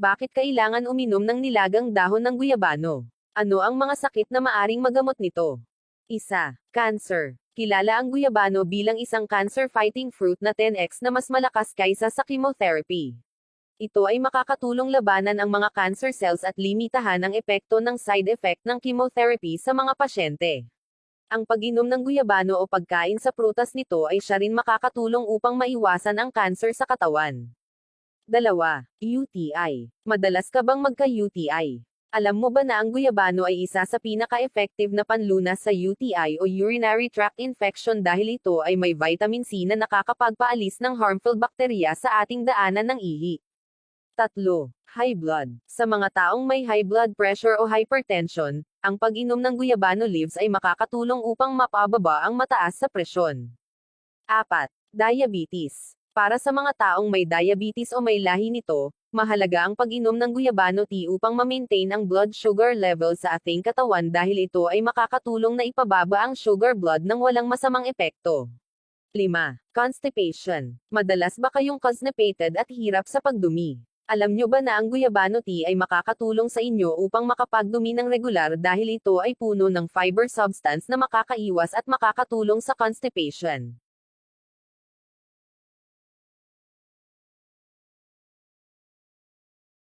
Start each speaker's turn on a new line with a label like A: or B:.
A: Bakit kailangan uminom ng nilagang dahon ng guyabano? Ano ang mga sakit na maaring magamot nito? Isa. Cancer. Kilala ang guyabano bilang isang cancer-fighting fruit na 10x na mas malakas kaysa sa chemotherapy. Ito ay makakatulong labanan ang mga cancer cells at limitahan ang epekto ng side effect ng chemotherapy sa mga pasyente. Ang pag-inom ng guyabano o pagkain sa prutas nito ay siya rin makakatulong upang maiwasan ang cancer sa katawan. 2. UTI. Madalas ka bang magka-UTI? Alam mo ba na ang guyabano ay isa sa pinaka-effective na panlunas sa UTI o urinary tract infection dahil ito ay may vitamin C na nakakapagpaalis ng harmful bakterya sa ating daanan ng ihi. 3. High blood. Sa mga taong may high blood pressure o hypertension, ang pag-inom ng guyabano leaves ay makakatulong upang mapababa ang mataas sa presyon. 4. Diabetes. Para sa mga taong may diabetes o may lahi nito, mahalaga ang pag-inom ng guyabano tea upang ma-maintain ang blood sugar level sa ating katawan dahil ito ay makakatulong na ipababa ang sugar blood ng walang masamang epekto. 5. Constipation. Madalas ba kayong constipated at hirap sa pagdumi? Alam nyo ba na ang guyabano tea ay makakatulong sa inyo upang makapagdumi ng regular dahil ito ay puno ng fiber substance na makakaiwas at makakatulong sa constipation?